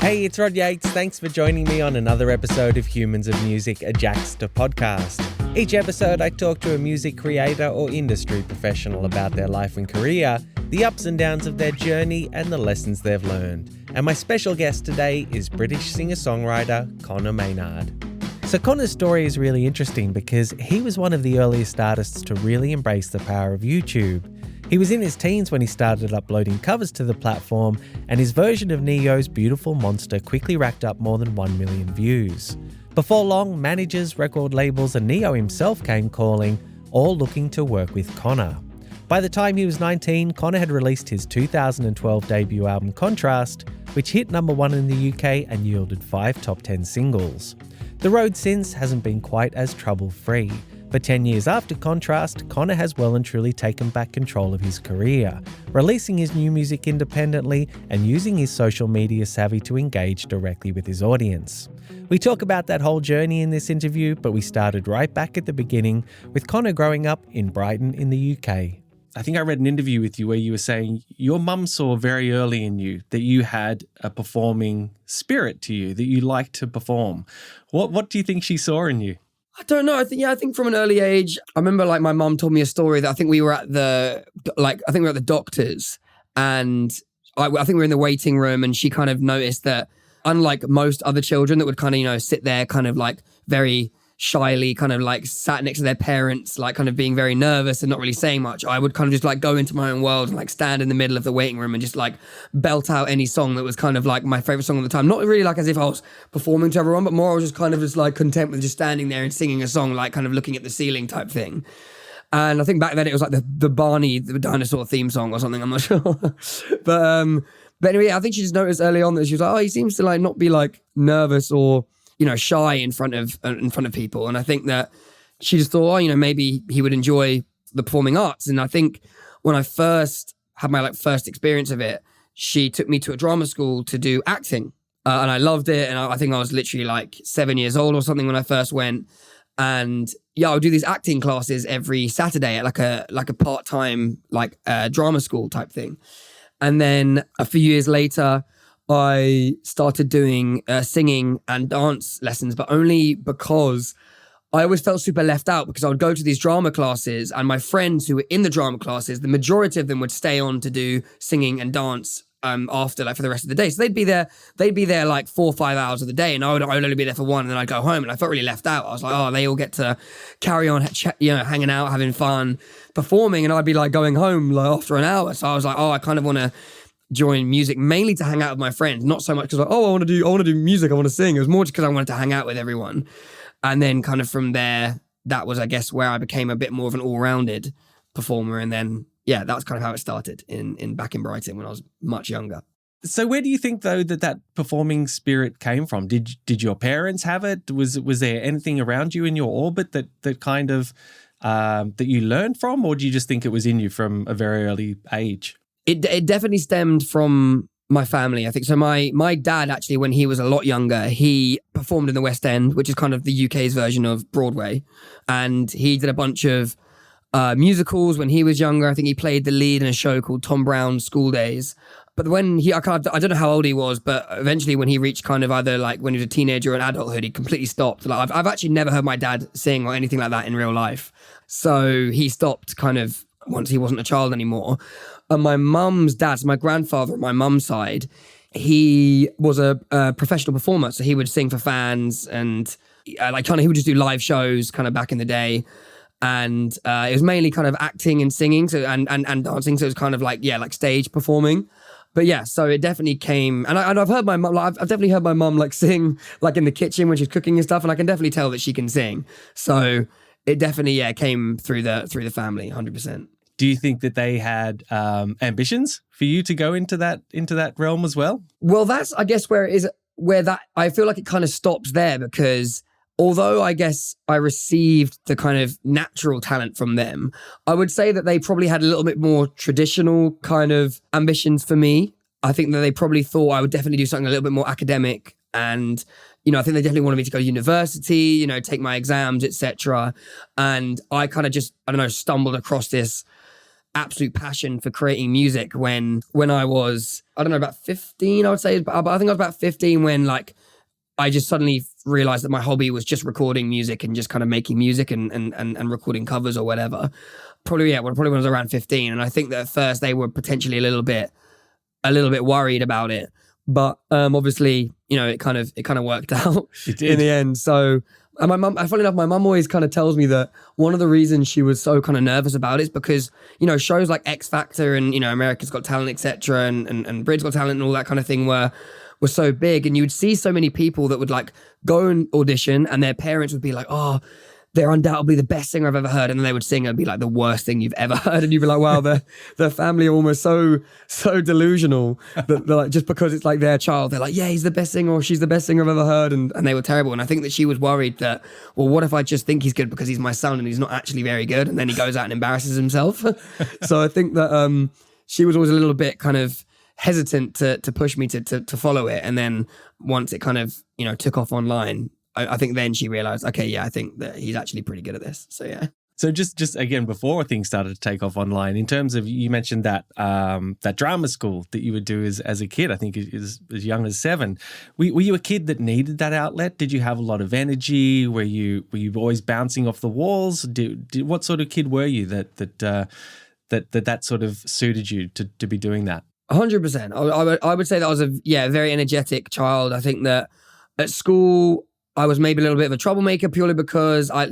Hey, it's Rod Yates. Thanks for joining me on another episode of Humans of Music, a Jaxsta podcast. Each episode, I talk to a music creator or industry professional about their life and career, the ups and downs of their journey, and the lessons they've learned. And my special guest today is British singer-songwriter Conor Maynard. So Conor's story is really interesting because he was one of the earliest artists to really embrace the power of YouTube. He was in his teens when he started uploading covers to the platform, and his version of Neo's Beautiful Monster quickly racked up more than 1 million views. Before long, managers, record labels, and Neo himself came calling, all looking to work with Conor. By the time he was 19, Conor had released his 2012 debut album Contrast, which hit number 1 in the UK and yielded 5 top 10 singles. The road since hasn't been quite as trouble-free. But 10 years after Contrast, Conor has well and truly taken back control of his career, releasing his new music independently and using his social media savvy to engage directly with his audience. We talk about that whole journey in this interview, but we started right back at the beginning with Conor growing up in Brighton in the UK. I think I read an interview with you where you were saying your mum saw very early in you that you had a performing spirit to you, that you liked to perform. What do you think she saw in you? I don't know. I think from an early age, I remember my mum told me a story that I think we were at the doctor's, and I think we were in the waiting room, and she kind of noticed that unlike most other children that would kind of, sit there kind of like very shyly kind of like sat next to their parents, like kind of being very nervous and not really saying much, I would kind of just like go into my own world and like stand in the middle of the waiting room and just like belt out any song that was kind of like my favorite song at the time. Not really like as if I was performing to everyone, but more I was just kind of just like content with just standing there and singing a song, like kind of looking at the ceiling type thing. And I think back then it was like the Barney, the dinosaur theme song or something, I'm not sure. But anyway, I think she just noticed early on that she was like, oh, he seems to like not be like nervous or shy in front of people. And I think that she just thought, maybe he would enjoy the performing arts. And I think when I first had my first experience of it, she took me to a drama school to do acting. And I loved it. And I think I was literally like 7 years old or something when I first went. And I would do these acting classes every Saturday at like a part-time drama school type thing. And then a few years later, I started doing singing and dance lessons, but only because I always felt super left out, because I would go to these drama classes and my friends who were in the drama classes, the majority of them would stay on to do singing and dance after, for the rest of the day. So they'd be there like 4 or 5 hours of the day, and I would only be there for 1, and then I'd go home, and I felt really left out. I was like, oh, they all get to carry on, hanging out, having fun, performing, and I'd be like going home after an hour. So I was like, oh, I kind of want to join music mainly to hang out with my friends, not so much because I want to do music, I want to sing. It was more just because I wanted to hang out with everyone. And then kind of from there, that was, I guess, where I became a bit more of an all-rounded performer. And then that was kind of how it started back in Brighton when I was much younger. So where do you think though that performing spirit came from? Did your parents have it? Was there anything around you in your orbit that kind of that you learned from, or do you just think it was in you from a very early age? It definitely stemmed from my family, I think. So my dad, actually, when he was a lot younger, he performed in the West End, which is kind of the UK's version of Broadway. And he did a bunch of musicals when he was younger. I think he played the lead in a show called Tom Brown's School Days. But when I don't know how old he was, but eventually when he reached kind of either like when he was a teenager or an adulthood, he completely stopped. Like I've actually never heard my dad sing or anything like that in real life. So he stopped kind of once he wasn't a child anymore. And my mum's dad, so my grandfather on my mum's side, he was a professional performer. So he would sing for fans and he would just do live shows kind of back in the day. And it was mainly kind of acting and singing and dancing. So it was kind of like stage performing. But so it definitely came, and I've heard my mum, I've definitely heard my mum sing in the kitchen when she's cooking and stuff, and I can definitely tell that she can sing. So it definitely came through the family, 100%. Do you think that they had ambitions for you to go into that realm as well? Well, that's, I guess, where that I feel like it kind of stops there, because although I guess I received the kind of natural talent from them, I would say that they probably had a little bit more traditional kind of ambitions for me. I think that they probably thought I would definitely do something a little bit more academic, and I think they definitely wanted me to go to university, take my exams, etc. And I kind of just, stumbled across this absolute passion for creating music when I was, I don't know, about 15, I would say. But I think I was about 15 when like I just suddenly realized that my hobby was just recording music and just kind of making music and recording covers or whatever. Probably when I was around 15. And I think that at first they were potentially a little bit worried about it. But obviously, you know, it kind of worked out in the end. So, and my mum, funny enough, my mum always kind of tells me that one of the reasons she was so kind of nervous about it is because, you know, shows like X Factor and, you know, America's Got Talent, etc., and Britain's Got Talent and all that kind of thing were so big, and you would see so many people that would like go and audition, and their parents would be like, "Oh, they're undoubtedly the best singer I've ever heard," and then they would sing and be like the worst thing you've ever heard, and you'd be like, "Wow, their family are almost so delusional that they're like, just because it's like their child, they're like, yeah, he's the best singer or she's the best singer I've ever heard," and they were terrible. And I think that she was worried that, well, what if I just think he's good because he's my son and he's not actually very good, and then he goes out and embarrasses himself. So I think that she was always a little bit kind of hesitant to push me to follow it. And then once it kind of, you know, took off online, I think then she realized, okay, yeah, I think that he's actually pretty good at this. So yeah. So just again, before things started to take off online, in terms of, you mentioned that that drama school that you would do as a kid, I think as young as 7. Were you a kid that needed that outlet? Did you have a lot of energy? Were you always bouncing off the walls? What sort of kid were you that sort of suited you to be doing that? 100%. I would say that I was a very energetic child. I think that at school I was maybe a little bit of a troublemaker purely because I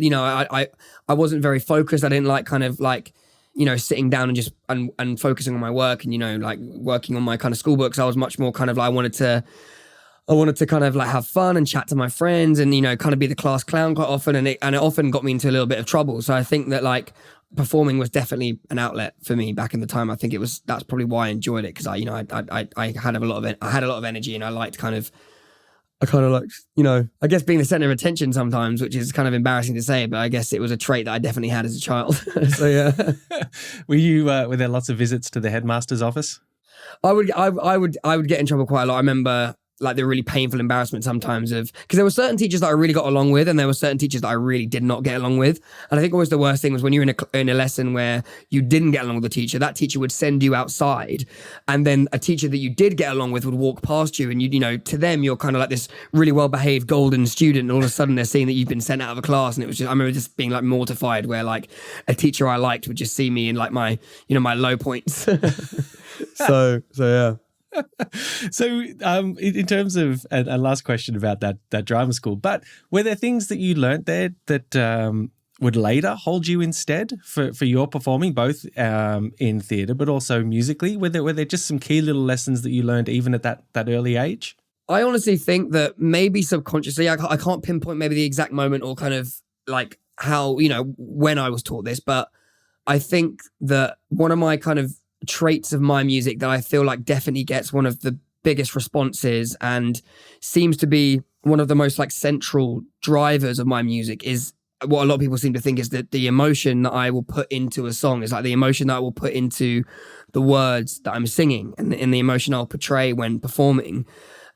wasn't very focused. I didn't like kind of like, you know, sitting down and just and focusing on my work and, you know, like working on my kind of school books. I was much more kind of like I wanted to kind of like have fun and chat to my friends and, you know, kind of be the class clown quite often, and it often got me into a little bit of trouble. So I think that like performing was definitely an outlet for me back in the time. I think that's probably why I enjoyed it, because I had a lot of energy, and I kind of like, you know, I guess being the center of attention sometimes, which is kind of embarrassing to say, but I guess it was a trait that I definitely had as a child. So yeah. Were there lots of visits to the headmaster's office? I would get in trouble quite a lot. I remember like the really painful embarrassment sometimes because there were certain teachers that I really got along with, and there were certain teachers that I really did not get along with. And I think always the worst thing was when you're in a lesson where you didn't get along with the teacher, that teacher would send you outside, and then a teacher that you did get along with would walk past you, and you know, to them you're kind of like this really well-behaved golden student, and all of a sudden they're seeing that you've been sent out of a class. And it was just, I remember just being like mortified where like a teacher I liked would just see me in like my, you know, my low points. so yeah. So in terms of, and last question about that drama school, but were there things that you learnt there that would later hold you instead for your performing, both in theatre but also musically? Were there just some key little lessons that you learned even at that early age? I honestly think that maybe subconsciously, I can't pinpoint maybe the exact moment or kind of like how, you know, when I was taught this, but I think that one of my kind of traits of my music that I feel like definitely gets one of the biggest responses and seems to be one of the most like central drivers of my music is what a lot of people seem to think is that the emotion that I will put into a song is like the emotion that I will put into the words that I'm singing and the emotion I'll portray when performing.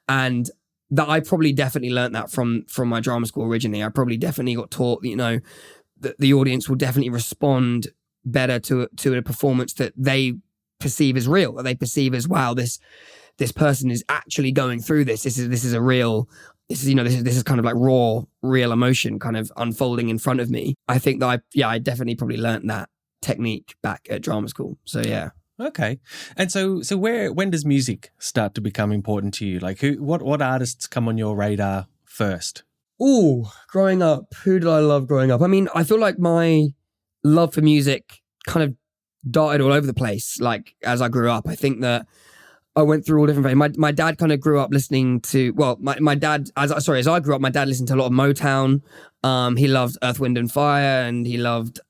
And that I probably definitely learned that from my drama school originally. I probably definitely got taught, you know, that the audience will definitely respond better to a performance that they perceive as real, that they perceive as, wow, this person is actually going through this. This is a real, this is kind of like raw, real emotion kind of unfolding in front of me. I think that I definitely probably learned that technique back at drama school. So yeah. Okay. And so when does music start to become important to you? Like what artists come on your radar first? Ooh, growing up, who did I love growing up? I mean, I feel like my love for music kind of darted all over the place. Like as I grew up, I think that I went through all different things. My dad kind of grew up listening to, well, my dad, as I grew up, my dad listened to a lot of Motown. He loved Earth, Wind and Fire, and he loved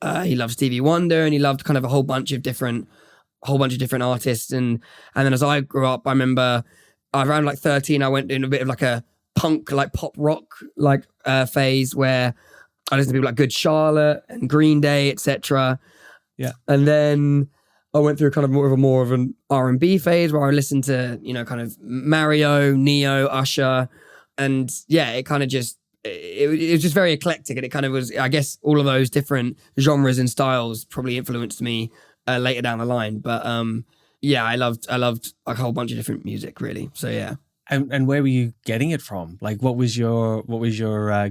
Stevie Wonder, and he loved kind of a whole bunch of different artists. And then as I grew up, I remember around like 13, I went in a bit of like a punk, like pop rock, like phase where I listened to people like Good Charlotte and Green Day, etc. Yeah. And then I went through kind of more of an R&B phase where I listened to, you know, kind of Mario, Neo, Usher. And yeah, it kind of just, it was just very eclectic. And it kind of was, I guess all of those different genres and styles probably influenced me later down the line. But yeah, I loved a whole bunch of different music, really. So yeah. And where were you getting it from? Like, what was your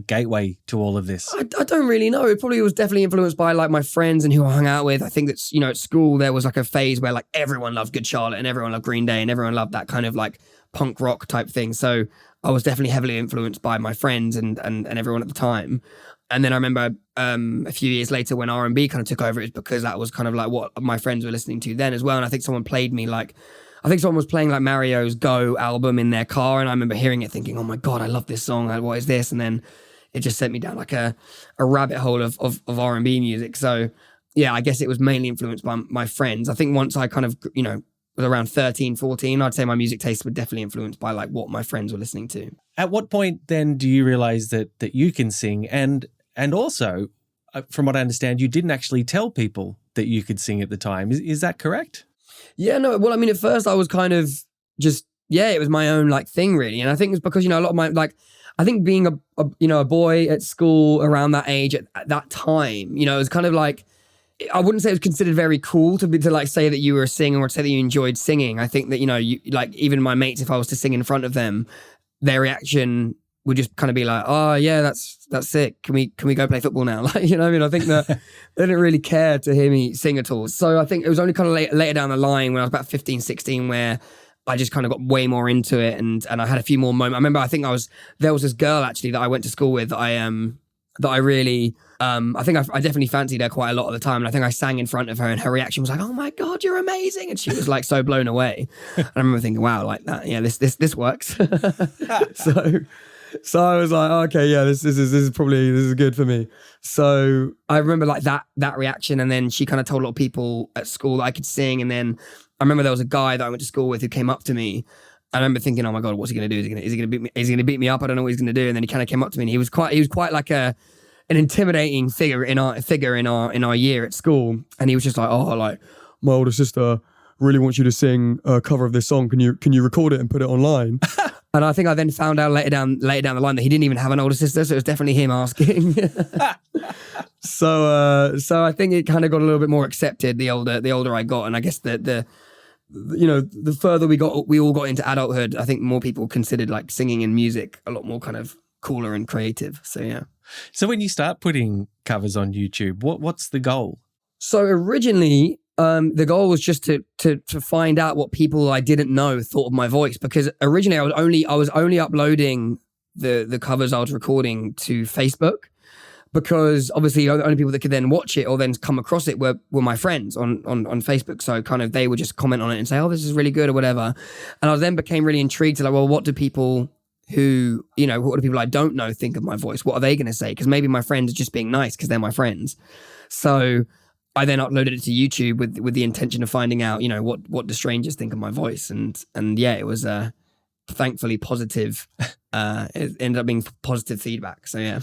gateway to all of this? I don't really know. It probably was definitely influenced by like my friends and who I hung out with. I think that's, at school there was like a phase where like everyone loved Good Charlotte and everyone loved Green Day and everyone loved that kind of like punk rock type thing. So I was definitely heavily influenced by my friends and everyone at the time. And then I remember a few years later when R&B kind of took over, it's because that was kind of like what my friends were listening to then as well. And I think someone was playing like Mario's Go album in their car, and I remember hearing it thinking, oh my God, I love this song. Like, what is this? And then it just sent me down like a rabbit hole of R&B music. So yeah, I guess it was mainly influenced by my friends. I think once I kind of, was around 13, 14, I'd say my music tastes were definitely influenced by like what my friends were listening to. At what point then do you realize that you can sing? And also, from what I understand, you didn't actually tell people that you could sing at the time. Is that correct? Yeah, no. Well, I mean, at first I was kind of just, it was my own like thing really. And I think it's because, a lot of my, like, I think being a boy at school around that age at that time, it was kind of like, I wouldn't say it was considered very cool to like say that you were a singer or to say that you enjoyed singing. I think that, you like even my mates, if I was to sing in front of them, their reaction would just kind of be like, oh yeah, that's sick. Can we go play football now? Like, what I mean? I think that they didn't really care to hear me sing at all. So I think it was only kind of later down the line when I was about 15, 16, where I just kind of got way more into it. And I had a few more moments. I remember, there was this girl actually that I went to school with that I really, I think I definitely fancied her quite a lot of the time. And I think I sang in front of her and her reaction was like, oh my God, you're amazing. And she was like so blown away. And I remember thinking, wow, like that. Yeah, this works. So I was like, oh, okay, yeah, this is good for me. So I remember like that reaction. And then she kind of told a lot of people at school that I could sing. And then I remember there was a guy that I went to school with who came up to me. I remember thinking, oh my God, what's he going to do? Is he going to beat me? Is he going to beat me up? I don't know what he's going to do. And then he kind of came up to me and he was quite like an intimidating figure in our year at school. And he was just like, oh, like my older sister really wants you to sing a cover of this song. Can you record it and put it online? And I think I then found out later down the line that he didn't even have an older sister, so it was definitely him asking. So I think it kind of got a little bit more accepted the older I got, and I guess the further we all got into adulthood, I think more people considered like singing and music a lot more kind of cooler and creative. So yeah. So when you start putting covers on YouTube, what's the goal? So originally, the goal was just to find out what people I didn't know thought of my voice, because originally I was only uploading the covers I was recording to Facebook, because obviously the only people that could then watch it or then come across it were my friends on Facebook. So kind of they would just comment on it and say, oh, this is really good or whatever. And I then became really intrigued to like, well, what do people I don't know think of my voice? What are they going to say? Because maybe my friends are just being nice because they're my friends. So I then uploaded it to YouTube with the intention of finding out, what do strangers think of my voice, and yeah, it was thankfully positive. It ended up being positive feedback. So yeah.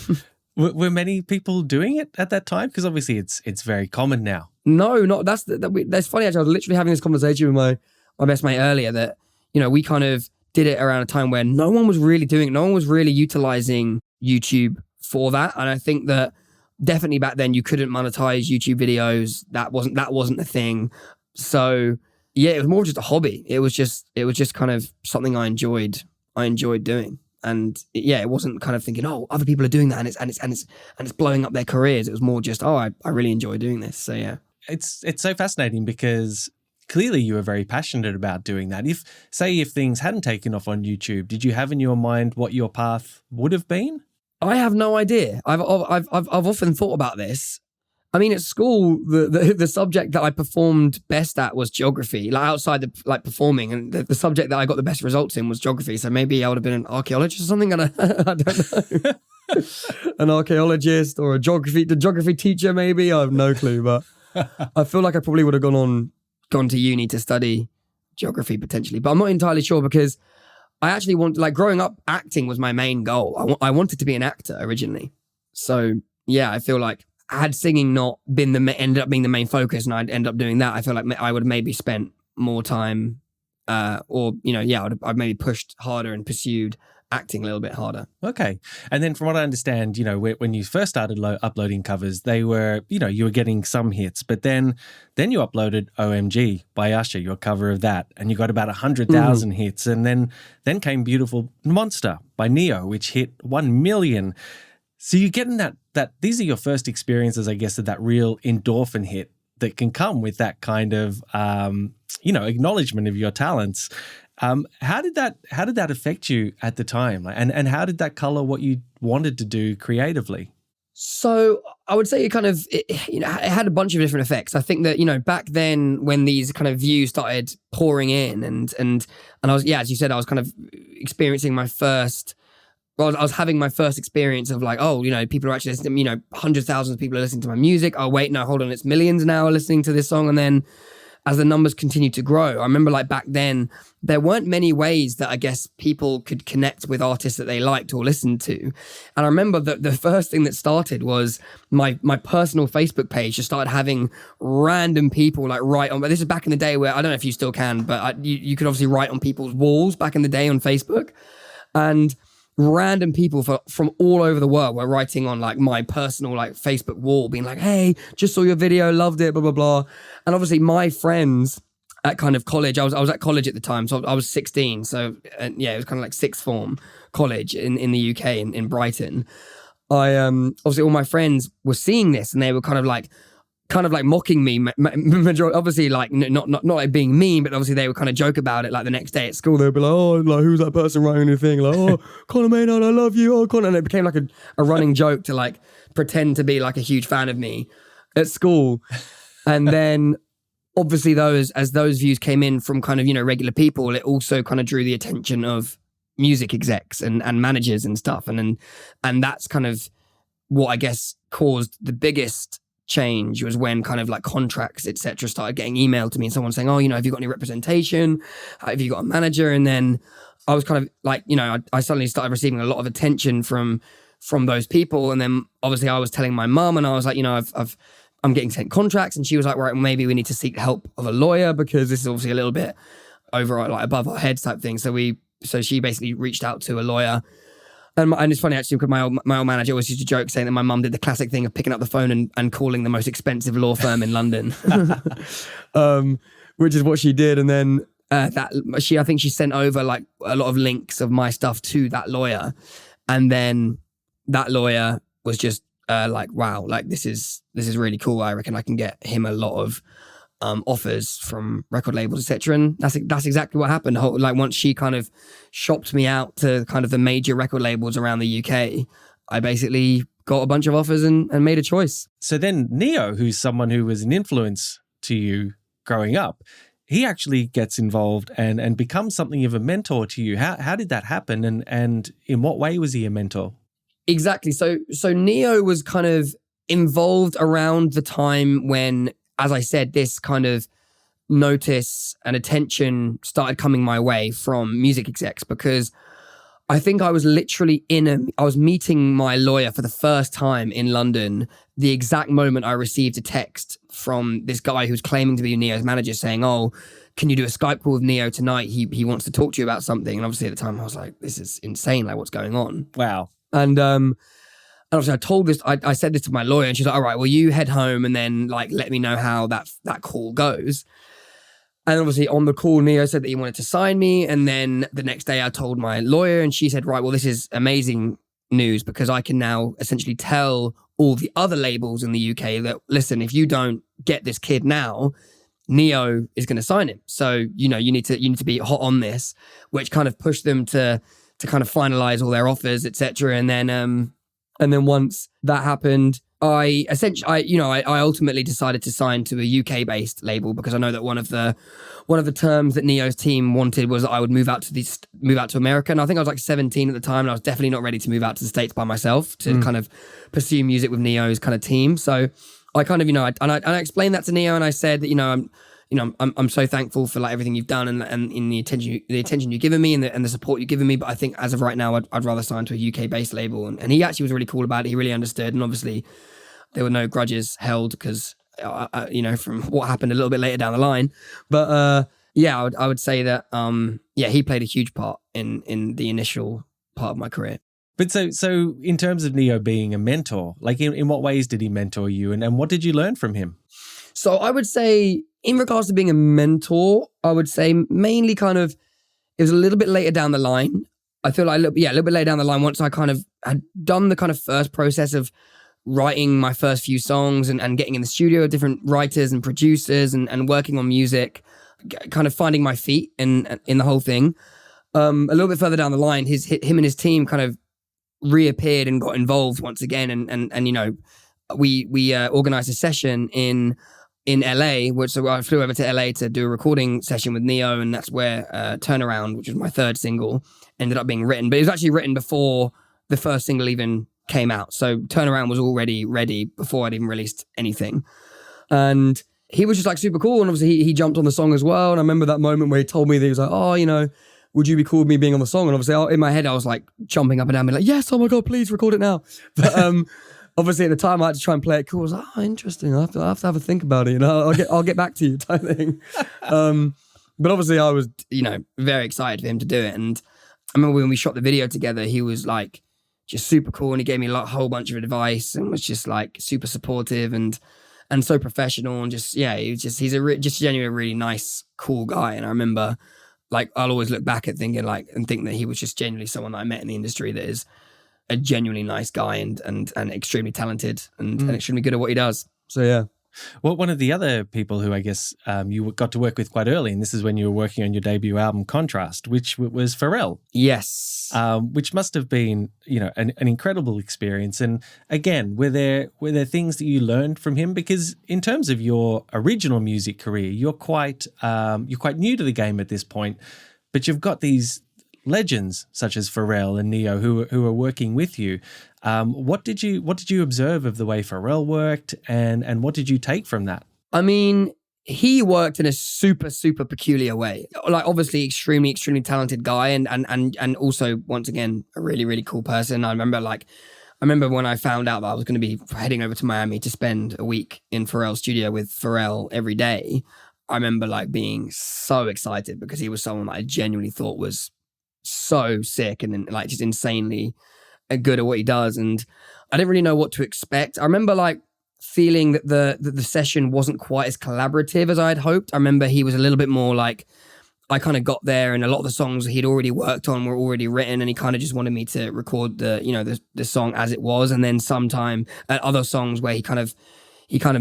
Were many people doing it at that time? Because obviously it's very common now. No, not that's funny. Actually, I was literally having this conversation with my best mate earlier that we kind of did it around a time where no one was really doing it. No one was really utilizing YouTube for that, and I think that. Definitely back then you couldn't monetize YouTube videos. That wasn't a thing. So yeah, it was more just a hobby. It was just kind of something I enjoyed doing. And yeah, it wasn't kind of thinking, oh, other people are doing that and it's blowing up their careers. It was more just, oh, I really enjoy doing this. So yeah. It's so fascinating because clearly you were very passionate about doing that. If things hadn't taken off on YouTube, did you have in your mind what your path would have been? I have no idea. I've often thought about this. I mean, at school, the subject that I performed best at was geography. Like outside the performing, and the subject that I got the best results in was geography. So maybe I would have been an archaeologist or something. I don't know. An archaeologist or a geography teacher, maybe. I have no clue, but I feel like I probably would have gone to uni to study geography potentially. But I'm not entirely sure because. I actually growing up, acting was my main goal. I wanted to be an actor originally. So yeah, I feel like had singing not been ended up being the main focus and I'd end up doing that, I feel like I would have maybe spent more time I'd maybe pushed harder and pursued acting a little bit harder. Okay. And then from what I understand, when you first started uploading covers, they were, you were getting some hits, but then you uploaded OMG by Usher, your cover of that, and you got about 100,000 hits. And then came Beautiful Monster by Neo, which hit 1 million. So you're getting that these are your first experiences, I guess, of that real endorphin hit that can come with that kind of, acknowledgement of your talents. How did that affect you at the time? And how did that color what you wanted to do creatively? So I would say it had a bunch of different effects. I think that, back then when these kind of views started pouring in and I was, as you said, I was kind of experiencing my first, I was having my first experience of like, people are actually listening, hundreds of thousands of people are listening to my music. Oh, wait, no, hold on. It's millions now are listening to this song. And then as the numbers continued to grow, I remember like back then, there weren't many ways that I guess people could connect with artists that they liked or listened to. And I remember that the first thing that started was my personal Facebook page just started having random people like write on, but this is back in the day where, I don't know if you still can, but you could obviously write on people's walls back in the day on Facebook. And random people from all over the world were writing on like my personal like Facebook wall being like, hey, just saw your video, loved it, blah, blah, blah. And obviously my friends at kind of college, I was at college at the time, so I was 16. So it was kind of like sixth form college in the UK in Brighton. I obviously all my friends were seeing this and they were kind of like mocking me, obviously like not like being mean, but obviously they would kind of joke about it. Like the next day at school, they'd be like, oh, like who's that person writing anything? Like, oh, Conor Maynard, I love you. Oh, Conor. And it became like a running joke to like pretend to be like a huge fan of me at school. And then obviously as those views came in from kind of, regular people, it also kind of drew the attention of music execs and managers and stuff. And that's kind of what I guess caused the biggest change was when kind of like contracts, etc., started getting emailed to me and someone saying, oh, have you got any representation? Have you got a manager? And then I was kind of like, I suddenly started receiving a lot of attention from those people. And then obviously I was telling my mum and I was like, I'm getting sent contracts. And she was like, right, well, maybe we need to seek help of a lawyer because this is obviously a little bit over, like above our heads type thing. So she basically reached out to a lawyer. And it's funny actually because my old manager always used to joke saying that my mum did the classic thing of picking up the phone and calling the most expensive law firm in London, which is what she did. And then I think she sent over like a lot of links of my stuff to that lawyer, and then that lawyer was just like, wow, like this is really cool. I reckon I can get him a lot of offers from record labels, etc. And that's exactly what happened. Like once she kind of shopped me out to kind of the major record labels around the UK, I basically got a bunch of offers and made a choice. So then Neo, who's someone who was an influence to you growing up, he actually gets involved and becomes something of a mentor to you. How did that happen? And in what way was he a mentor? Exactly. So Neo was kind of involved around the time when, as I said, this kind of notice and attention started coming my way from music execs, because I think I was literally I was meeting my lawyer for the first time in London the exact moment I received a text from this guy who's claiming to be Neo's manager saying, oh, can you do a Skype call with Neo tonight? He wants to talk to you about something. And obviously at the time I was like, this is insane. Like, what's going on? Wow. And obviously I said this to my lawyer and she's like, all right, well, you head home and then like, let me know how that call goes. And obviously on the call, Neo said that he wanted to sign me. And then the next day I told my lawyer and she said, right, well, this is amazing news because I can now essentially tell all the other labels in the UK that, listen, if you don't get this kid now, Neo is going to sign him. So, you need to be hot on this, which kind of pushed them to kind of finalize all their offers, etc. And then once that happened, I ultimately decided to sign to a UK based label because I know that one of the terms that Neo's team wanted was that I would move out to America. And I think I was like 17 at the time and I was definitely not ready to move out to the States by myself to kind of pursue music with Neo's kind of team. So I kind of, I explained that to Neo and I said that, I'm so thankful for like everything you've done and in the attention you've given me and the support you've given me. But I think as of right now, I'd rather sign to a UK based label. And he actually was really cool about it. He really understood. And obviously there were no grudges held because, from what happened a little bit later down the line. But I would say that, he played a huge part in the initial part of my career. But so in terms of Neo being a mentor, like in what ways did he mentor you, and what did you learn from him? So I would say, in regards to being a mentor, I would say mainly kind of, it was a little bit later down the line. I feel like, a little bit later down the line, once I kind of had done the kind of first process of writing my first few songs and getting in the studio with different writers and producers and working on music, kind of finding my feet in the whole thing. A little bit further down the line, him and his team kind of reappeared and got involved once again, and you know, we organized a session in LA, so I flew over to LA to do a recording session with Neo, and that's where Turnaround, which was my third single, ended up being written. But it was actually written before the first single even came out, so Turnaround was already ready before I'd even released anything. And he was just like super cool, and obviously he jumped on the song as well. And I remember that moment where he told me that he was like, oh, you know, would you be cool with me being on the song? And obviously in my head I was like jumping up and down, being like, yes, oh my God, please record it now. But obviously at the time I had to try and play it cool. I was like, oh, interesting. I have to have a think about it, you know, I'll get back to you type thing. But obviously I was, you know, very excited for him to do it. And I remember when we shot the video together, he was like just super cool, and he gave me a whole bunch of advice and was just like super supportive and so professional, and just, yeah, he's a just genuinely really nice, cool guy. And I remember, like, I'll always look back at thinking and think that he was just genuinely someone that I met in the industry that is a genuinely nice guy and extremely talented and extremely good at what he does. So yeah. Well, one of the other people who I guess you got to work with quite early, and this is when you were working on your debut album, Contrast, which was Pharrell. Yes. Which must have been, you know, an incredible experience. And again, were there things that you learned from him? Because in terms of your original music career, you're quite new to the game at this point, but you've got these legends such as Pharrell and Neo who are working with you. What did you observe of the way Pharrell worked, and what did you take from that? I mean, he worked in a super, super peculiar way. Like, obviously extremely, extremely talented guy, and also, once again, a really, really cool person. I remember when I found out that I was going to be heading over to Miami to spend a week in Pharrell's studio with Pharrell every day. I remember like being so excited because he was someone that I genuinely thought was so sick and like just insanely good at what he does, and I didn't really know what to expect. I remember like feeling that the session wasn't quite as collaborative as I had hoped. I remember he was a little bit more like, I kind of got there and a lot of the songs he'd already worked on were already written, and he kind of just wanted me to record the song as it was, and then sometime at other songs where he kind of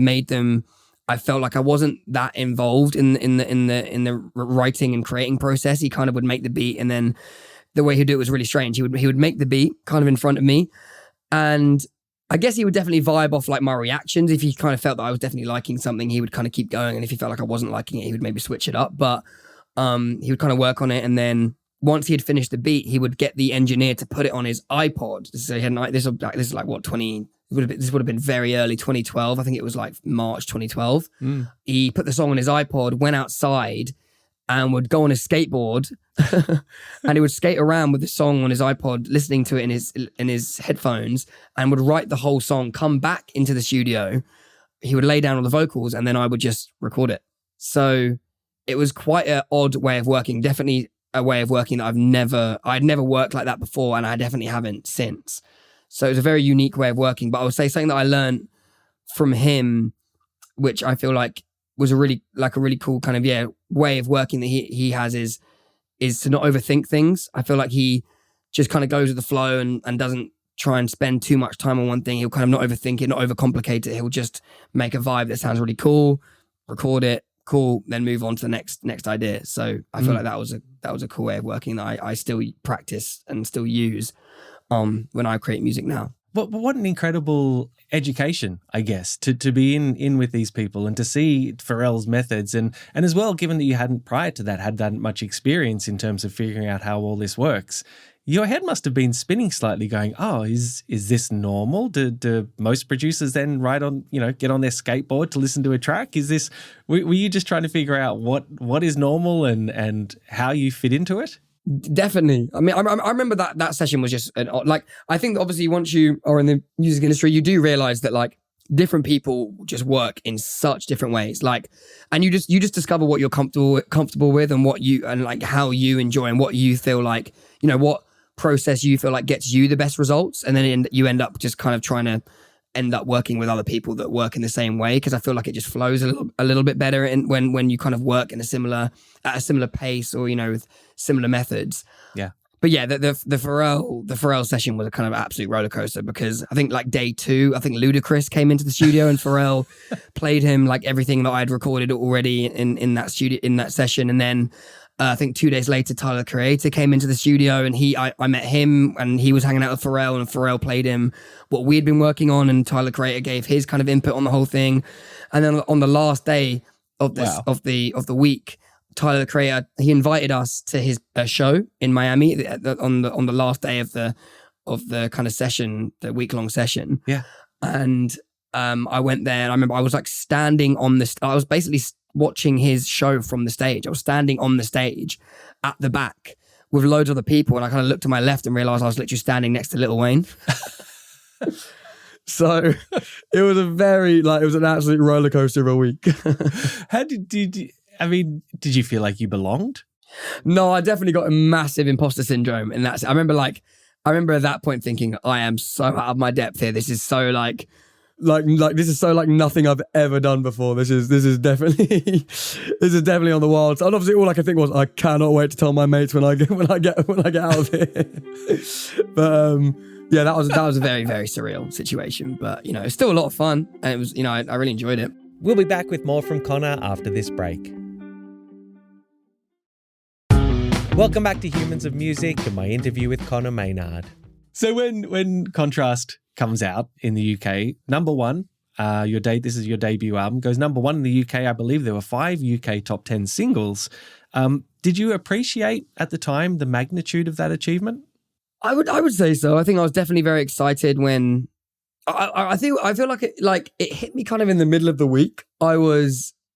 made them, I felt like I wasn't that involved in the writing and creating process. He kind of would make the beat, and then the way he'd do it was really strange. He would make the beat kind of in front of me, and I guess he would definitely vibe off like my reactions. If he kind of felt that I was definitely liking something, he would kind of keep going, and if he felt like I wasn't liking it, he would maybe switch it up. But he would kind of work on it, and then once he had finished the beat, he would get the engineer to put it on his iPod. So he had this is like what, this would have been very early 2012. I think it was like March 2012. He put the song on his iPod, went outside, and would go on his skateboard and he would skate around with the song on his iPod, listening to it in his headphones, and would write the whole song, come back into the studio. He would lay down all the vocals, and then I would just record it. So it was quite an odd way of working, definitely a way of working that I'd never worked like that before, and I definitely haven't since. So it was a very unique way of working. But I would say something that I learned from him, which I feel like was a really cool kind of way of working that he has is to not overthink things. I feel like he just kind of goes with the flow and doesn't try and spend too much time on one thing. He'll kind of not overthink it, not overcomplicate it. He'll just make a vibe that sounds really cool, record it, cool, then move on to the next idea. So I feel like that was a cool way of working that I still practice and still use when I create music now. But what an incredible education, I guess, to be in with these people and to see Pharrell's methods, and as well, given that you hadn't prior to that had that much experience in terms of figuring out how all this works, your head must have been spinning slightly, going, "Oh, is this normal? Do most producers then get on their skateboard to listen to a track? Is this? Were you just trying to figure out what is normal and how you fit into it?" Definitely. I mean, I remember that session was just I think that obviously once you are in the music industry, you do realize that like different people just work in such different ways. Like, and you just discover what you're comfortable with and what you, and like how you enjoy and what you feel like, process you feel like gets you the best results, and then you end up just kind of trying to end up working with other people that work in the same way, because I feel like it just flows a little bit better when you kind of work at a similar pace, or with similar methods. Yeah. But yeah, the Pharrell session was a kind of absolute roller coaster, because I think like day 2, I think Ludacris came into the studio and Pharrell played him like everything that I'd recorded already in that session, and then I think 2 days later, Tyler the Creator came into the studio, and I met him, and he was hanging out with Pharrell, and Pharrell played him what we'd been working on, and Tyler the Creator gave his kind of input on the whole thing. And then on the last day of this of the week, Tyler the Creator, he invited us to his show in Miami on the last day of the kind of session, the week-long session. Yeah. And I went there, and I remember I was like standing on I was basically watching his show from the stage. I was standing on the stage at the back with loads of other people, and I kind of looked to my left and realized I was literally standing next to Lil Wayne. So it was it was an absolute roller coaster of a week. How did you feel like you belonged? No, I definitely got a massive imposter syndrome in that. I remember at that point thinking, I am so out of my depth here. This is so like this is so like nothing I've ever done before. This is definitely on the wild side. And obviously all I could think was, I cannot wait to tell my mates when I get out of here. But yeah, that was a very, very surreal situation. But it's still a lot of fun, and it was I really enjoyed it. We'll be back with more from Conor after this break. Welcome back to Humans of Music and my interview with Conor Maynard. So when Contrast comes out in the UK, number one, this is your debut album, goes number one in the UK. I believe there were 5 UK top 10 singles. Did you appreciate at the time the magnitude of that achievement? I would say so. I think I was definitely very excited when I feel like it hit me kind of in the middle of the week.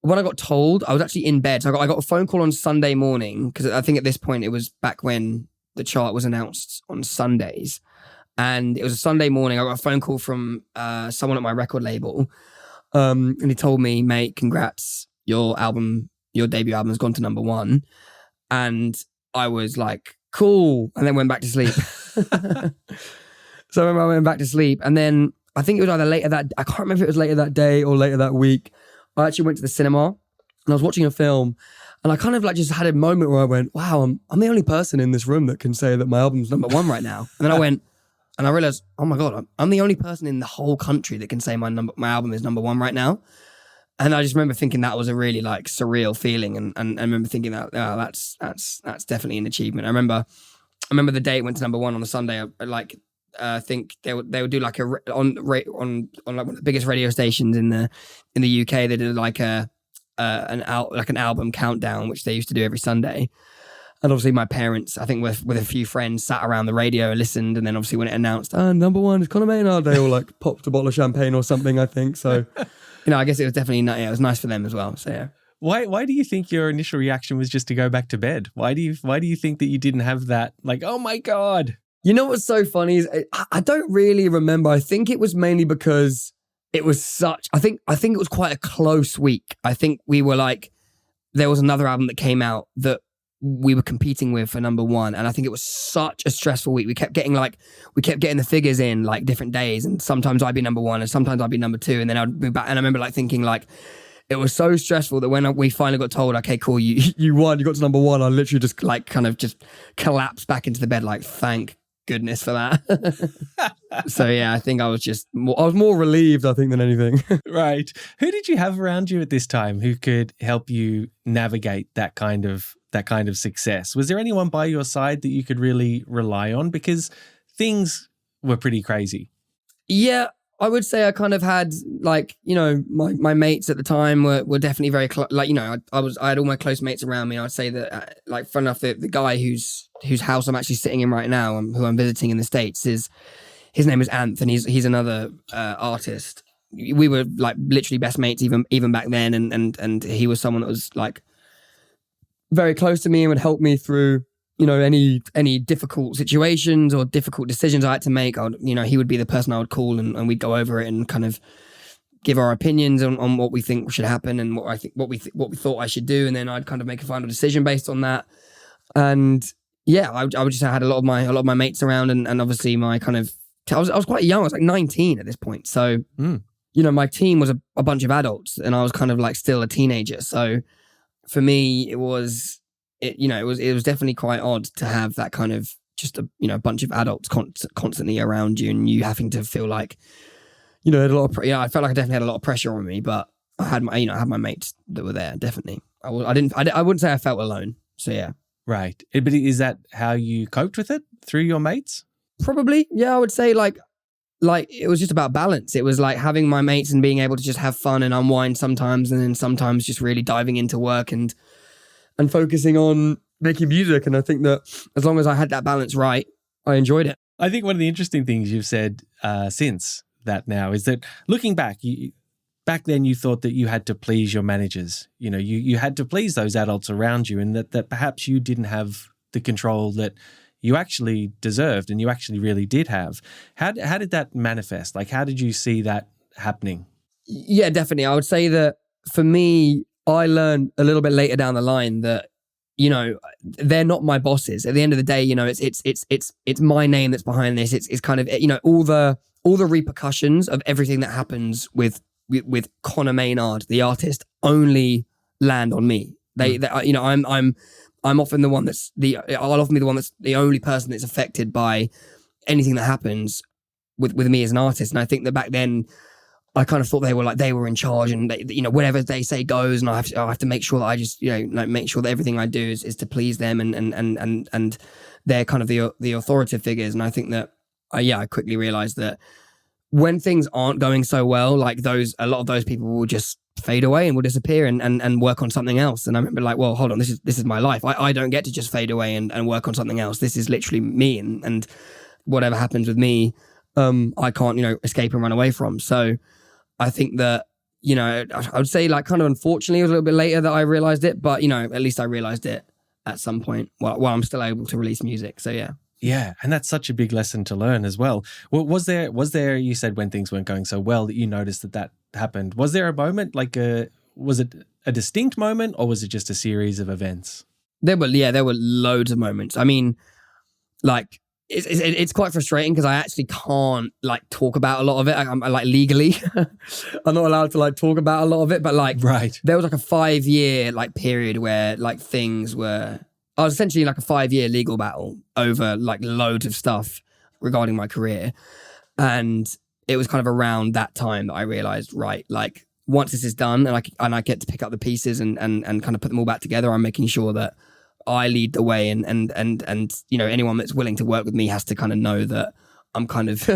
When I got told, I was actually in bed. So I got a phone call on Sunday morning, because I think at this point it was back when the chart was announced on Sundays. And it was a Sunday morning. I got a phone call from someone at my record label. And he told me, mate, congrats. Your debut album has gone to number 1. And I was like, cool. And then went back to sleep. So I remember I went back to sleep. And then I think it was either later I can't remember if it was later that day or later that week. I actually went to the cinema and I was watching a film, and I kind of just had a moment where I went, wow, I'm the only person in this room that can say that my album's number 1 right now. And then I went, and I realized, oh my God, I'm the only person in the whole country that can say my album is number 1 right now. And I just remember thinking that was a really surreal feeling. And I remember thinking that's definitely an achievement. I remember the day it went to number 1 on the Sunday. I think they would do on one of the biggest radio stations in the UK. They did an album countdown, which they used to do every Sunday. And obviously my parents, I think with a few friends, sat around the radio and listened. And then obviously when it announced, number 1 is Conor Maynard, they all popped a bottle of champagne or something, I think. So, I guess it was definitely, it was nice for them as well. So yeah. Why do you think your initial reaction was just to go back to bed? Why do you think that you didn't have that, oh my God? You know what's so funny is I don't really remember. I think it was mainly because it was I think it was quite a close week. I think we were there was another album that came out that we were competing with for number 1. And I think it was such a stressful week. We kept getting the figures in different days. And sometimes I'd be number 1 and sometimes I'd be number 2. And then I'd be back. And I remember thinking it was so stressful that when we finally got told, okay, cool, you won, you got to number 1, I literally just kind of just collapsed back into the bed thank goodness for that. So yeah, I think I was more relieved, I think, than anything. Right. Who did you have around you at this time who could help you navigate that kind of success? Was there anyone by your side that you could really rely on? Because things were pretty crazy. Yeah, I would say I kind of had my mates at the time were definitely very close. I had all my close mates around me. I'd say that fun enough, the guy whose house I'm actually sitting in right now, who I'm visiting in the States, his name is Anth, and he's another artist. We were literally best mates even back then, and he was someone that was very close to me and would help me through any difficult situations or difficult decisions I had to make. He would be the person I would call, and we'd go over it and kind of give our opinions on what we think should happen and what we thought I should do, and then I'd kind of make a final decision based on that. And yeah, I would just I had a lot of my mates around, and obviously my kind of I was quite young. I was like 19 at this point, so you know, my team was a bunch of adults, and I was kind of like still a teenager. So for me, it was definitely quite odd to have that kind of just a bunch of adults constantly around you, and you having to feel like, you know, I felt like I definitely had a lot of pressure on me, but I had my mates that were there. Definitely, I wouldn't say I felt alone. So yeah. Right. But is that how you coped with it, through your mates? Probably. Yeah, I would say like it was just about balance. It was like having my mates and being able to just have fun and unwind sometimes, and then sometimes just really diving into work and focusing on making music. And I think that as long as I had that balance right, I enjoyed it. I think one of the interesting things you've said since that now is that looking back, back then you thought that you had to please your managers. You know, you had to please those adults around you, and that perhaps you didn't have the control that you actually deserved and you actually really did have. How did that manifest? Like, how did you see that happening? Yeah, definitely. I would say that for me, I learned a little bit later down the line that, you know, they're not my bosses. At the end of the day, you know, it's my name that's behind this. It's kind of, you know, all the repercussions of everything that happens with Conor Maynard, the artist, only land on me. They you know, I'm often the one I'll often be the one that's the only person that's affected by anything that happens with me as an artist. And I think that back then I kind of thought they were in charge, and they, you know, whatever they say goes, and I have to make sure that I just, you know, like make sure that everything I do is to please them, and they're kind of the authoritative figures. And I think that I quickly realized that when things aren't going so well, like a lot of those people will just fade away and will disappear and work on something else. And I remember like, well, hold on, this is my life. I don't get to just fade away and work on something else. This is literally me, and whatever happens with me, I can't, you know, escape and run away from. So I think that, you know, I would say like kind of unfortunately it was a little bit later that I realized it, but you know, at least I realized it at some point while I'm still able to release music. So yeah. Yeah, and that's such a big lesson to learn as well. Was there, you said when things weren't going so well that you noticed that happened. Was there a moment, like was it a distinct moment, or was it just a series of events? There were loads of moments. I mean, like it's quite frustrating because I actually can't like talk about a lot of it. I'm like legally, I'm not allowed to like talk about a lot of it, but like right. There was like a 5-year like period where like I was essentially like a 5-year legal battle over like loads of stuff regarding my career. And it was kind of around that time that I realized, right, like once this is done and I get to pick up the pieces and kind of put them all back together, I'm making sure that I lead the way and you know, anyone that's willing to work with me has to kind of know that I'm kind of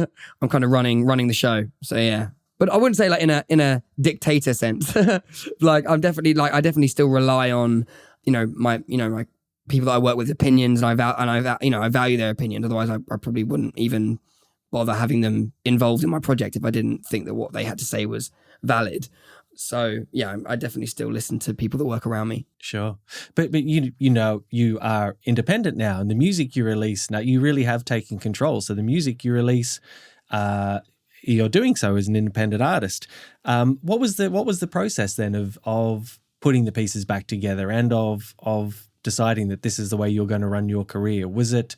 running the show. So yeah. But I wouldn't say like in a dictator sense. Like I definitely still rely on, my people that I work with opinions, and I value their opinions. Otherwise I probably wouldn't even bother having them involved in my project if I didn't think that what they had to say was valid. So yeah, I definitely still listen to people that work around me. Sure. But you are independent now, and the music you release now, you really have taken control. So the music you release, you're doing so as an independent artist. What was the process then of putting the pieces back together and of deciding that this is the way you're going to run your career? Was it,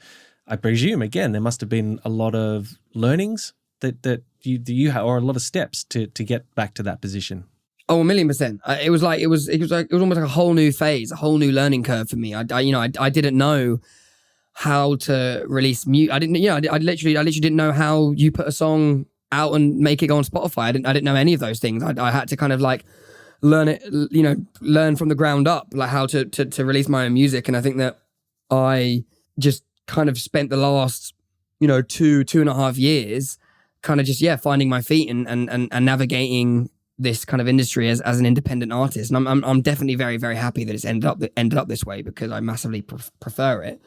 I presume, again, there must have been a lot of learnings that you have, or a lot of steps to get back to that position? Oh, 1,000,000%. It was almost like a whole new phase, a whole new learning curve for me. I didn't know how to release music. I literally didn't know how you put a song out and make it go on Spotify. I didn't know any of those things. I had to kind of like learn from the ground up, like how to release my own music. And I think that I just kind of spent the last, 2.5 years kind of just, finding my feet and navigating this kind of industry as an independent artist. And I'm definitely very, very happy that it's ended up this way, because I massively prefer it,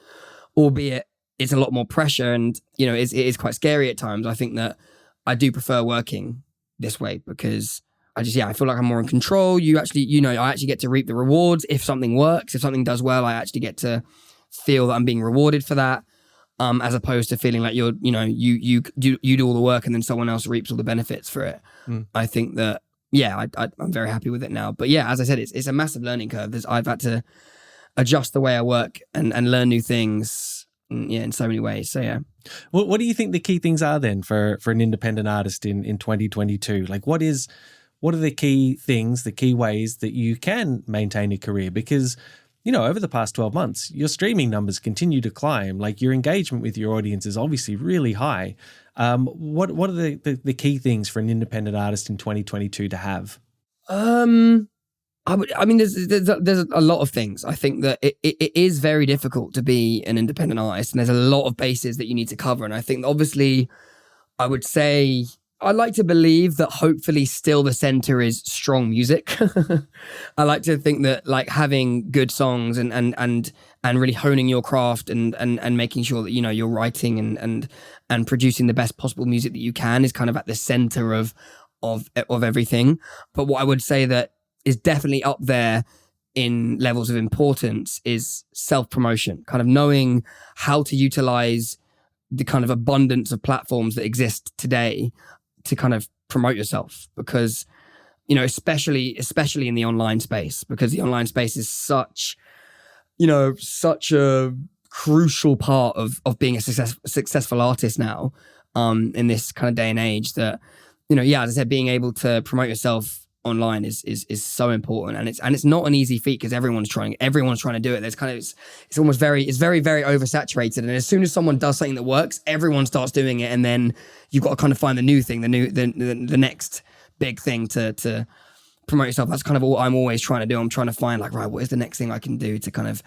albeit it's a lot more pressure and, it is quite scary at times. I think that I do prefer working this way because I feel like I'm more in control. I actually get to reap the rewards. If something works, if something does well, I actually get to feel that I'm being rewarded for that. As opposed to feeling like you do all the work and then someone else reaps all the benefits for it. I think that, I'm very happy with it now. But yeah, as I said, it's a massive learning curve. I've had to adjust the way I work and learn new things. In so many ways. So yeah. What do you think the key things are then for an independent artist in 2022? Like what are the key things, the key ways that you can maintain a career? Because, over the past 12 months, your streaming numbers continue to climb. Like your engagement with your audience is obviously really high. What are the key things for an independent artist in 2022 to have? There's a lot of things. I think that it is very difficult to be an independent artist, and there's a lot of bases that you need to cover. And I think obviously, I would say I like to believe that hopefully still the center is strong music. I like to think that like having good songs and really honing your craft and making sure that you're writing and producing the best possible music that you can is kind of at the center of everything. But what I would say that is definitely up there in levels of importance is self-promotion, kind of knowing how to utilize the kind of abundance of platforms that exist today to kind of promote yourself. Because, especially in the online space, because the online space is such a crucial part of being a successful artist now, in this kind of day and age that, as I said, being able to promote yourself online is so important, and it's not an easy feat because everyone's trying to do it. There's kind of it's very very oversaturated, and as soon as someone does something that works, everyone starts doing it, and then you've got to kind of find the new thing, the next big thing to promote yourself. That's kind of all I'm always trying to do. I'm trying to find like, right, what is the next thing I can do to kind of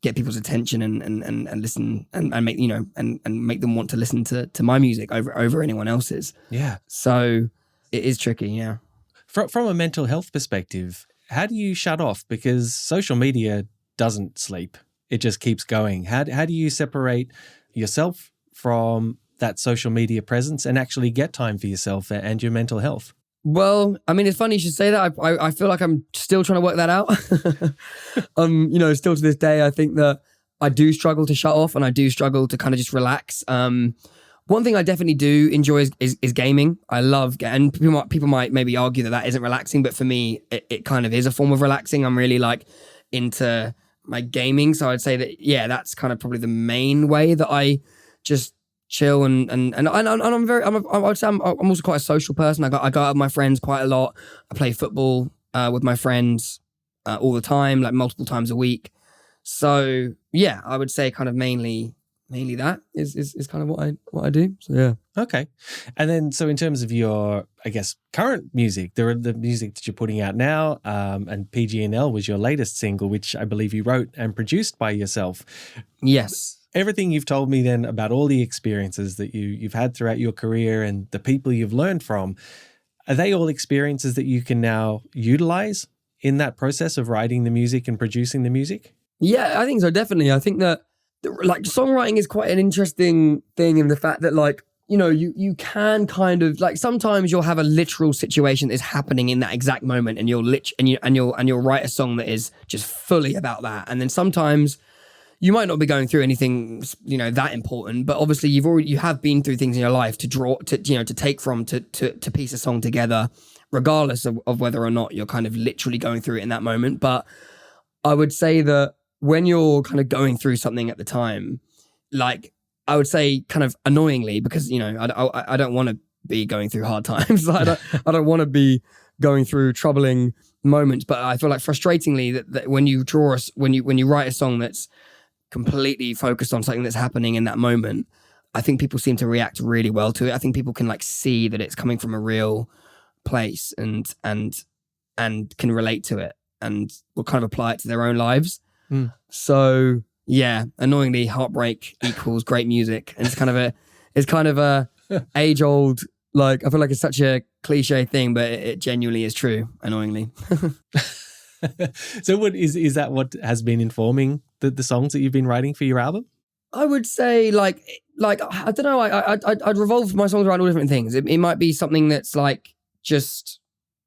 get people's attention and listen and make and make them want to listen to my music over anyone else's. Yeah. So it is tricky. Yeah. From a mental health perspective, how do you shut off? Because social media doesn't sleep. It just keeps going. How do you separate yourself from that social media presence and actually get time for yourself and your mental health? Well, I mean, it's funny you should say that. I feel like I'm still trying to work that out. Still to this day, I think that I do struggle to shut off and I do struggle to kind of just relax. One thing I definitely do enjoy is gaming. I love, and people might maybe argue that isn't relaxing, but for me, it kind of is a form of relaxing. I'm really like into my gaming, so I'd say that that's kind of probably the main way that I just chill and I would say I'm also quite a social person. I go out with my friends quite a lot. I play football with my friends all the time, like multiple times a week. So yeah, I would say kind of mainly that is kind of what I do. So yeah. Okay. And then so in terms of your, I guess, current music, the music that you're putting out now, and PG&L was your latest single, which I believe you wrote and produced by yourself. Yes. Everything you've told me then about all the experiences that you've had throughout your career and the people you've learned from, are they all experiences that you can now utilize in that process of writing the music and producing the music? Yeah, I think so, definitely. I think that like songwriting is quite an interesting thing in the fact that like, you can kind of like, sometimes you'll have a literal situation that is happening in that exact moment and you'll write a song that is just fully about that. And then sometimes you might not be going through anything, that important, but obviously you have been through things in your life to take from to piece a song together, regardless of whether or not you're kind of literally going through it in that moment. But I would say that when you're kind of going through something at the time, like I would say kind of annoyingly, because, I don't want to be going through hard times. I don't want to be going through troubling moments, but I feel like frustratingly that when you write a song that's completely focused on something that's happening in that moment, I think people seem to react really well to it. I think people can like see that it's coming from a real place and can relate to it and will kind of apply it to their own lives. So yeah, annoyingly, heartbreak equals great music, and it's kind of a age old, like I feel like it's such a cliche thing, but it genuinely is true. Annoyingly. So is that what has been informing the songs that you've been writing for your album? I would say like I don't know. I'd revolve my songs around all different things. It might be something that's like just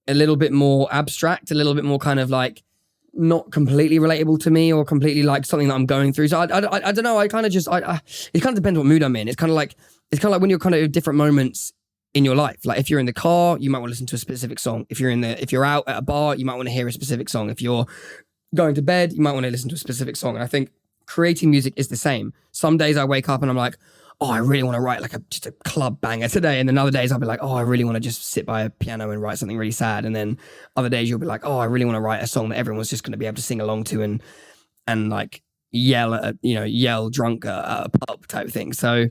a little bit more abstract, a little bit more kind of like not completely relatable to me, or completely like something that I'm going through. So I don't know. It kind of depends what mood I'm in. It's kind of like when you're kind of at different moments in your life. Like if you're in the car, you might want to listen to a specific song. If you're out at a bar, you might want to hear a specific song. If you're going to bed, you might want to listen to a specific song. And I think creating music is the same. Some days I wake up and I'm like, oh, I really want to write like just a club banger today. And then other days I'll be like, oh, I really want to just sit by a piano and write something really sad. And then other days you'll be like, oh, I really want to write a song that everyone's just going to be able to sing along to and like yell drunk at a pub type thing. So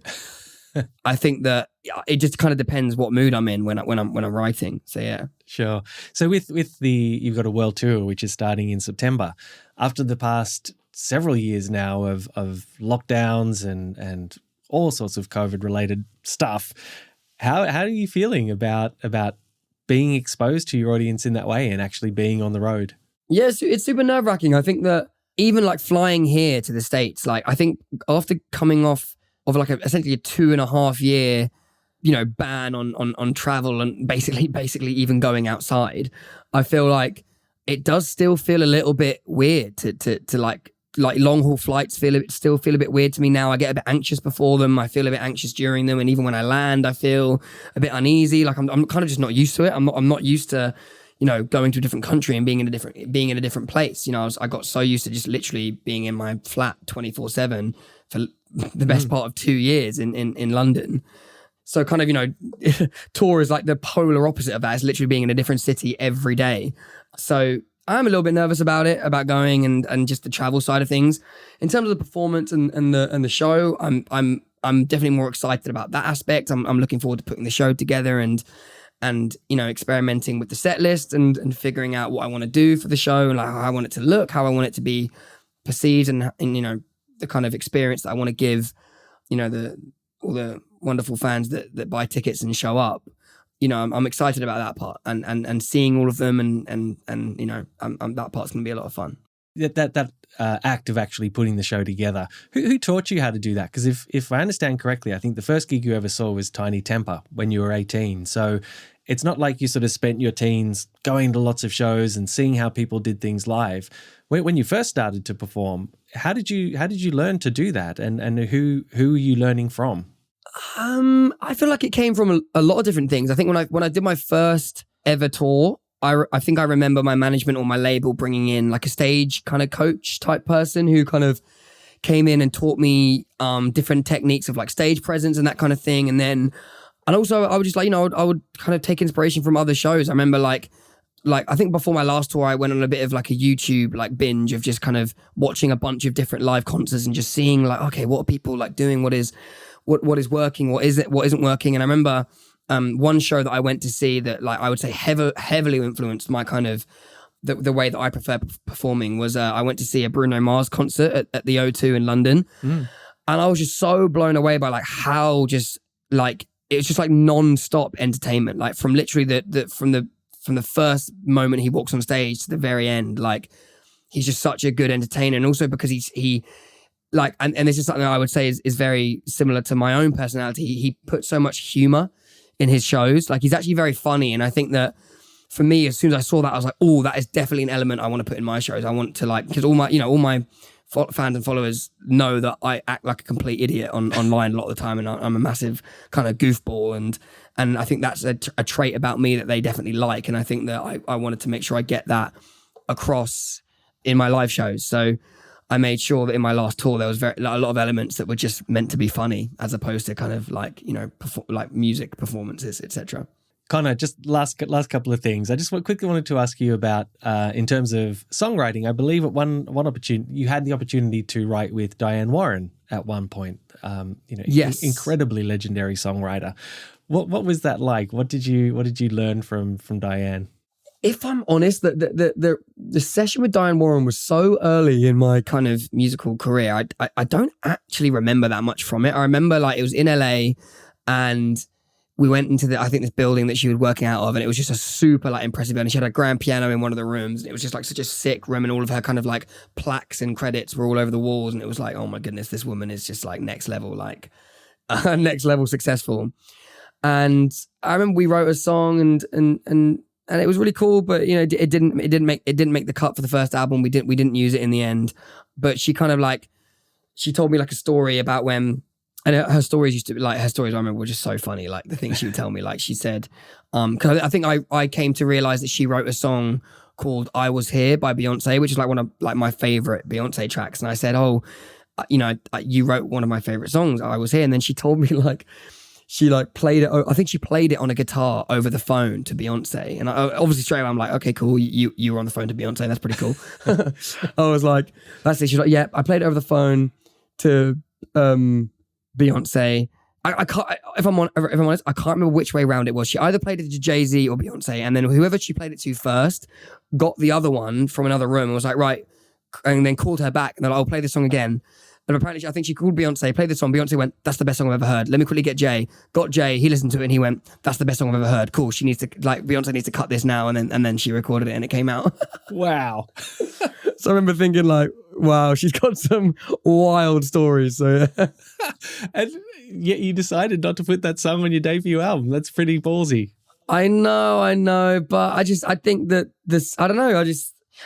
I think that it just kind of depends what mood I'm in when I'm writing. So yeah. Sure. So with you've got a world tour which is starting in September. After the past several years now of lockdowns and all sorts of COVID related stuff, how are you feeling about being exposed to your audience in that way and actually being on the road? Yes, it's super nerve-wracking. I think that even like flying here to the States, like I think after coming off of like essentially a 2.5 year, ban on travel and basically even going outside, I feel like it does still feel a little bit weird to like long haul flights still feel a bit weird to me now. I get a bit anxious before them. I feel a bit anxious during them, and even when I land, I feel a bit uneasy. Like I'm kind of just not used to it. I'm not used to going to a different country and being in a different place. I got so used to just literally being in my flat 24/7 for the best part of 2 years in London. So kind of, tour is like the polar opposite of that. It's literally being in a different city every day. So I'm a little bit nervous about going and just the travel side of things. In terms of the performance and the show, I'm definitely more excited about that aspect. I'm looking forward to putting the show together and experimenting with the set list and figuring out what I want to do for the show and like how I want it to look, how I want it to be perceived, and the kind of experience that I want to give, all the wonderful fans that buy tickets and show up. I'm excited about that part and seeing all of them and that part's going to be a lot of fun. That act of actually putting the show together. Who taught you how to do that? Because if I understand correctly, I think the first gig you ever saw was Tiny Temper when you were 18. So it's not like you sort of spent your teens going to lots of shows and seeing how people did things live. When you first started to perform, how did you learn to do that? And who are you learning from? I feel like it came from a lot of different things. I think when I did my first ever tour, I think I remember my management or my label bringing in like a stage kind of coach type person who kind of came in and taught me different techniques of like stage presence and that kind of thing. And also I would just like, I would kind of take inspiration from other shows. I remember like I think before my last tour, I went on a bit of like a YouTube like binge of just kind of watching a bunch of different live concerts and just seeing like, okay, what are people like doing? What is working? What isn't working? And I remember one show that I went to see that like I would say heavily influenced my kind of the way that I prefer performing was I went to see a Bruno Mars concert at the O2 in London. And I was just so blown away by like how just like it was just like non-stop entertainment, like from literally from the first moment he walks on stage to the very end. Like he's just such a good entertainer, and also because he like and this is something I would say is very similar to my own personality. He puts so much humor in his shows. Like he's actually very funny, and I think that for me, as soon as I saw that, I was like, oh, that is definitely an element I want to put in my shows. I want to like, because all my fans and followers know that I act like a complete idiot online a lot of the time, and I'm a massive kind of goofball, and I think that's a trait about me that they definitely like, and I think that I wanted to make sure I get that across in my live shows. So I made sure that in my last tour there was a lot of elements that were just meant to be funny, as opposed to kind of like like music performances, etc. Conor, just last couple of things. I just quickly wanted to ask you about in terms of songwriting. I believe at one opportunity you had the opportunity to write with Diane Warren at one point. Yes, incredibly legendary songwriter. What was that like? What did you learn from Diane? If I'm honest, the session with Diane Warren was so early in my kind of musical career. I don't actually remember that much from it. I remember like it was in LA, and we went into this building that she was working out of, and it was just a super like impressive building. She had a grand piano in one of the rooms, and it was just like such a sick room, and all of her kind of like plaques and credits were all over the walls, and it was like, oh my goodness, this woman is just like next level, like next level successful. And I remember we wrote a song and it was really cool, but it didn't make the cut for the first album. We didn't use it in the end. But she kind of like, she told me like a story about when And her stories used to be like, her stories I remember were just so funny. Like the things she would tell me, like she said, because I think I came to realize that she wrote a song called "I Was Here" by Beyonce, which is like one of like my favorite Beyonce tracks. And I said, "Oh, you know, you wrote one of my favorite songs, I Was Here." And then she told me like, she like played it. I think she played it on a guitar over the phone to Beyonce. And I, obviously straight away I'm like, okay, cool. You were on the phone to Beyonce. That's pretty cool. I was like, that's it. She's like, yeah, I played it over the phone to Beyonce. I can't, if I'm honest, I can't remember which way around it was. She either played it to Jay-Z or Beyonce, and then whoever she played it to first got the other one from another room and was like, right, and then called her back and they're like, I'll play this song again. And apparently, I think she called Beyonce, played the song. Beyonce went, that's the best song I've ever heard. Let me quickly get Jay. Got Jay, he listened to it and he went, that's the best song I've ever heard. Cool, she needs to, like, Beyonce needs to cut this now. And then she recorded it and it came out. Wow. So I remember thinking like, wow, she's got some wild stories. So yeah. And yet you decided not to put that song on your debut album. That's pretty ballsy. I know. But I think that this, I don't know.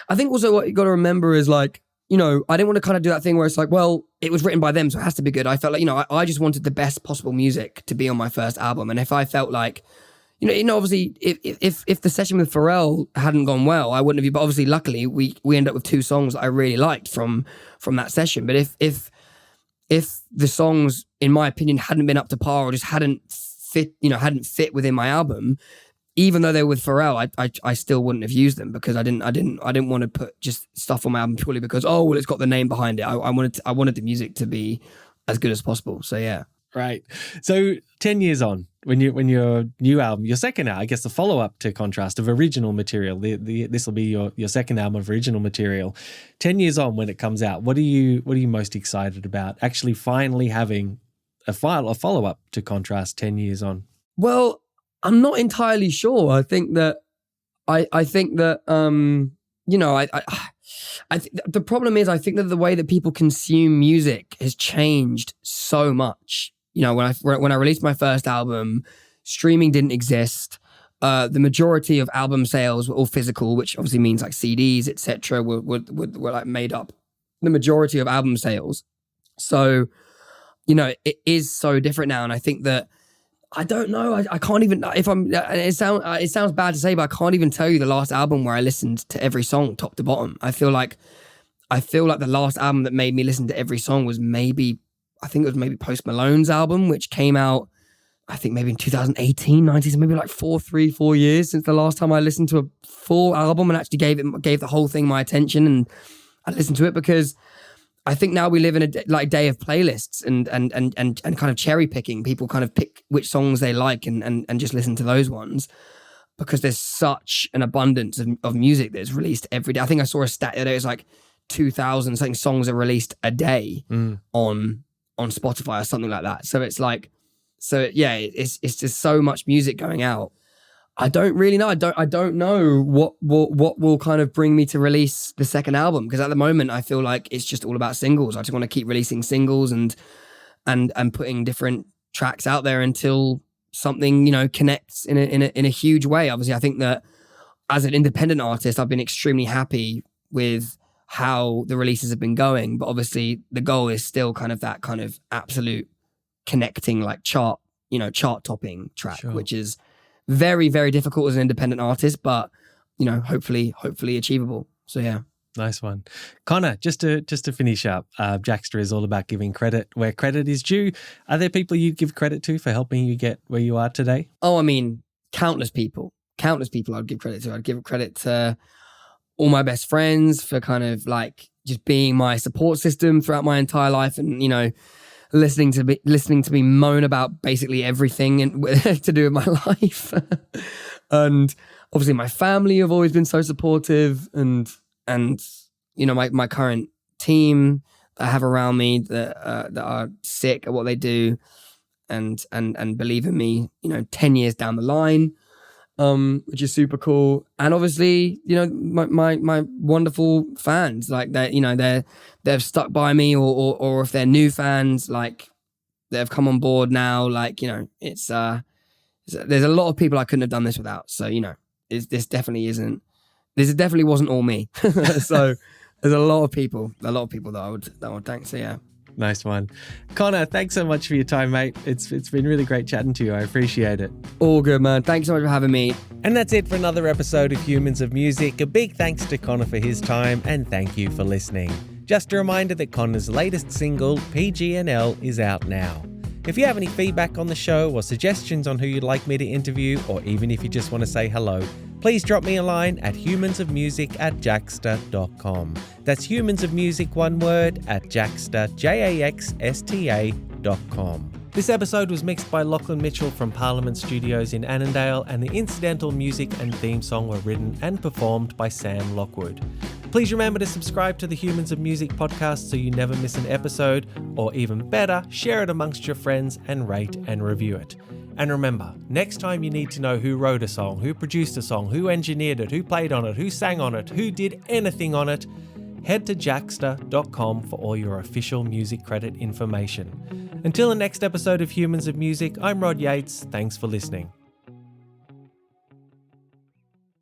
I think also what you got to remember is like, you know, I didn't want to kind of do that thing where it's like, well, it was written by them, so it has to be good. I felt like, you know, I just wanted the best possible music to be on my first album. And if I felt like, you know, obviously, if the session with Pharrell hadn't gone well, I wouldn't have. But obviously, luckily, we ended up with 2 songs that I really liked from that session. But if the songs, in my opinion, hadn't been up to par or just hadn't fit within my album, even though they were with Pharrell, I still wouldn't have used them because I didn't want to put just stuff on my album purely because, oh well, it's got the name behind it. I wanted the music to be as good as possible. So yeah. Right. So 10 years on, when your new album, your second album, I guess the follow-up to Contrast of original material, this will be your second album of original material. 10 years on when it comes out, what are you most excited about? Actually finally having a follow-up to Contrast 10 years on? Well, I'm not entirely sure. I think that you know, the problem is I think that the way that people consume music has changed so much. You know, when I released my first album, streaming didn't exist. The majority of album sales were all physical, which obviously means like CDs, etc. were like made up the majority of album sales. So, you know, it is so different now, and I think that I don't know. I can't even. It sounds bad to say, but I can't even tell you the last album where I listened to every song top to bottom. I feel like the last album that made me listen to every song was maybe Post Malone's album, which came out, I think maybe in 2018, 19, so maybe like 4 years since the last time I listened to a full album and actually gave the whole thing my attention and I listened to it, because I think now we live in a day of playlists and kind of cherry picking. People kind of pick which songs they like and just listen to those ones, because there's such an abundance of music that's released every day. I think I saw a stat that it was like 2,000 something songs are released a day on Spotify or something like that. So it's like, it's just so much music going out. I don't really know. I don't know what will kind of bring me to release the second album, because at the moment I feel like it's just all about singles. I just want to keep releasing singles and putting different tracks out there until something, you know, connects in a huge way. Obviously, I think that as an independent artist, I've been extremely happy with how the releases have been going, but obviously the goal is still kind of that kind of absolute connecting, like chart topping track, sure, which is very, very difficult as an independent artist, but you know, hopefully achievable. So yeah. Nice one. Conor, just to finish up, Jaxsta is all about giving credit where credit is due. Are there people you'd give credit to for helping you get where you are today? Oh, I mean, countless people I'd give credit to. I'd give credit to all my best friends for kind of like just being my support system throughout my entire life, and you know, listening to me moan about basically everything and to do with my life. And obviously my family have always been so supportive, and you know, my current team that I have around me that are sick at what they do and believe in me, you know, 10 years down the line, which is super cool. And obviously, you know, my wonderful fans, like that, you know, they've stuck by me, or if they're new fans, like they've come on board now, like, you know, it's there's a lot of people I couldn't have done this without. So, you know, this definitely wasn't all me. So there's a lot of people that I would thank. So yeah. Nice one. Conor, thanks so much for your time, mate. It's been really great chatting to you. I appreciate it. All good, man. Thanks so much for having me. And that's it for another episode of Humans of Music. A big thanks to Conor for his time, and thank you for listening. Just a reminder that Conor's latest single, PG&L, is out now. If you have any feedback on the show or suggestions on who you'd like me to interview, or even if you just want to say hello, please drop me a line at humansofmusic@jaxsta.com. That's humansofmusic, one word, at Jaxsta, JAXSTA.com. This episode was mixed by Lachlan Mitchell from Parliament Studios in Annandale, and the incidental music and theme song were written and performed by Sam Lockwood. Please remember to subscribe to the Humans of Music podcast so you never miss an episode, or even better, share it amongst your friends and rate and review it. And remember, next time you need to know who wrote a song, who produced a song, who engineered it, who played on it, who sang on it, who did anything on it, head to jaxsta.com for all your official music credit information. Until the next episode of Humans of Music, I'm Rod Yates. Thanks for listening.